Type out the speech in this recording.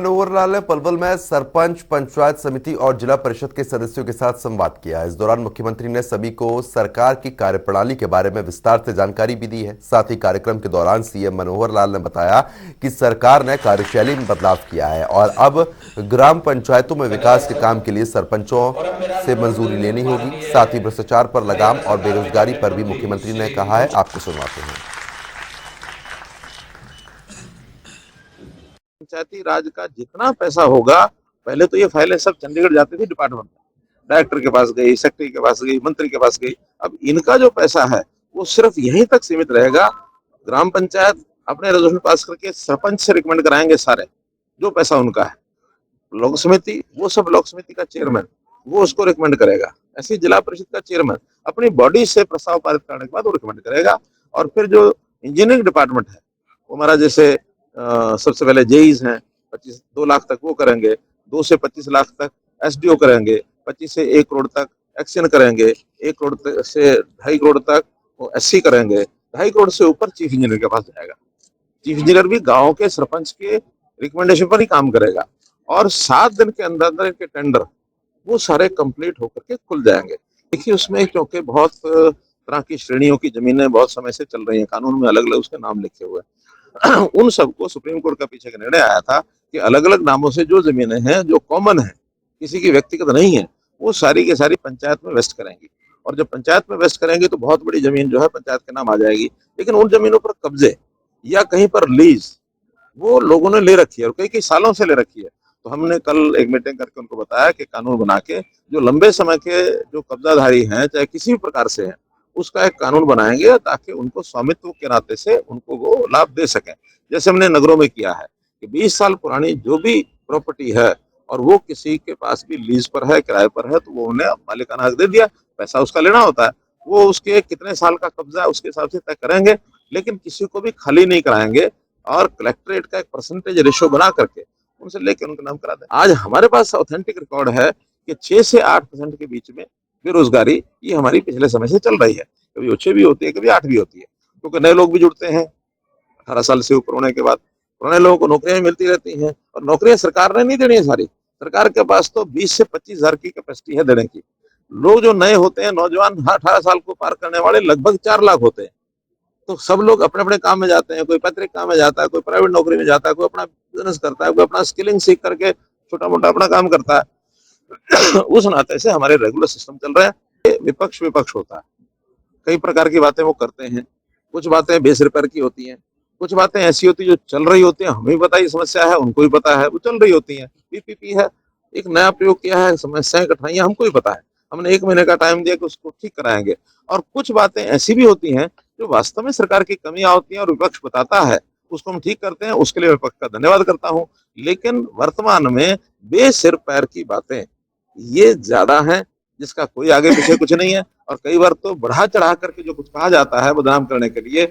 मनोहर लाल ने पलवल में सरपंच, पंचायत समिति और जिला परिषद के सदस्यों के साथ संवाद किया। इस दौरान मुख्यमंत्री ने सभी को सरकार की कार्यप्रणाली के बारे में विस्तार से जानकारी भी दी है। साथ ही कार्यक्रम के दौरान सीएम मनोहर लाल ने बताया कि सरकार ने कार्यशैली में बदलाव किया है और अब ग्राम पंचायतों में विकास के काम के लिए सरपंचों से मंजूरी लेनी होगी। साथ ही भ्रष्टाचार पर लगाम और बेरोजगारी पर भी मुख्यमंत्री ने कहा है। आपको सुनवाते हैं। पंचायती राज का जितना पैसा होगा, पहले तो ये फाइलें सब चंडीगढ़ जाती थी डिपार्टमेंट में, डायरेक्टर के पास गई, सेक्रेटरी के पास गई, मंत्री के पास गई। अब इनका जो पैसा है वो सिर्फ यहीं तक सीमित रहेगा। ग्राम पंचायत अपने रेजोल्यूशन पास करके सरपंच से रिकमेंड कराएंगे सारे जो पैसा उनका है। लोक समिति, वो सब लोक समिति का चेयरमैन वो उसको रिकमेंड करेगा। ऐसे जिला परिषद का चेयरमैन अपनी बॉडी से प्रस्ताव पारित करने के बाद वो रिकमेंड करेगा। और फिर जो इंजीनियरिंग डिपार्टमेंट है वो हमारा जैसे सबसे पहले जेईज हैं, 2 लाख तक वो करेंगे, 2 से 25 लाख तक एसडीओ करेंगे, 25 से 1 करोड़ तक एक्शन करेंगे, 1 करोड़ से 2.5 करोड़ तक वो एससी करेंगे, 2.5 करोड़ से ऊपर चीफ इंजीनियर के पास जाएगा। चीफ इंजीनियर भी गांव के सरपंच के रिकमेंडेशन पर ही काम करेगा और 7 दिन के अंदर अंदर इनके टेंडर वो सारे कंप्लीट होकर के खुल जाएंगे। देखिए उसमें क्योंकि बहुत तरह की श्रेणियों की जमीनें बहुत समय से चल रही हैं, कानून में अलग अलग उसके नाम लिखे हुए हैं। उन सबको सुप्रीम कोर्ट का पीछे का निर्णय आया था कि अलग अलग नामों से जो जमीनें हैं जो कॉमन है, किसी की व्यक्तिगत नहीं है, वो सारी की सारी पंचायत में वेस्ट करेंगी। और जब पंचायत में वेस्ट करेंगे तो बहुत बड़ी जमीन जो है पंचायत के नाम आ जाएगी। लेकिन उन जमीनों पर कब्जे या कहीं पर लीज वो लोगों ने ले रखी है और कई कई सालों से ले रखी है। तो हमने कल एक मीटिंग करके उनको बताया कि कानून बना के जो लंबे समय के जो कब्जाधारी हैं चाहे किसी भी प्रकार से हैं उसका एक कानून बनाएंगे ताकि उनको स्वामित्व के नाते से उनको वो लाभ दे सकें। जैसे हमने नगरों में किया है कि 20 साल पुरानी जो भी प्रॉपर्टी है और वो किसी के पास भी लीज पर है, किराए पर है, तो वो उन्हें मालिकाना हक दे दिया। पैसा उसका लेना होता है, वो उसके कितने साल का कब्जा है उसके हिसाब से तय करेंगे, लेकिन किसी को भी खाली नहीं कराएंगे और कलेक्ट्रेट का एक परसेंटेज रेशो बना करके उनसे लेके उनका नाम करा दें। आज हमारे पास ऑथेंटिक रिकॉर्ड है कि 6 से 8% के बीच में बेरोजगारी ये हमारी पिछले समय से चल रही है। कभी 6 भी होती है, कभी 8 भी होती है, क्योंकि नए लोग भी जुड़ते हैं 18 साल से ऊपर होने के बाद। पुराने लोगों को नौकरियां मिलती रहती हैं और नौकरियां सरकार ने नहीं देनी है सारी। सरकार के पास तो 20 से 25 हजार की कैपेसिटी है देने की। लोग जो नए होते हैं, नौजवान 18 साल को पार करने वाले लगभग 4 लाख होते हैं। तो सब लोग अपने अपने काम में जाते हैं, कोई पैतृक काम में जाता है, कोई प्राइवेट नौकरी में जाता है, कोई अपना बिजनेस करता है, कोई अपना स्किलिंग सीख करके छोटा मोटा अपना काम करता है। उस नाते से हमारे रेगुलर सिस्टम चल रहे हैं। विपक्ष विपक्ष होता है, कई प्रकार की बातें वो करते हैं। कुछ बातें बेसिर पैर की होती हैं, कुछ बातें ऐसी होती है जो चल रही होती है, हमें भी पता है समस्या है, उनको भी पता है, वो चल रही होती है। पीपीपी है, एक नया प्रयोग किया है, समस्याएं कठिनाइयां हमको भी पता है, हमने 1 महीने का टाइम दिया कि उसको ठीक कराएंगे। और कुछ बातें ऐसी भी होती हैं जो वास्तव में सरकार की कमियां होती हैं और विपक्ष बताता है, उसको हम ठीक करते हैं, उसके लिए विपक्ष का धन्यवाद करता हूं। लेकिन वर्तमान में बेसिर पैर की बातें ये ज्यादा हैं, जिसका कोई आगे पीछे कुछ नहीं है। और कई बार तो बढ़ा चढ़ा करके जो कुछ कहा जाता है बदनाम करने के लिए,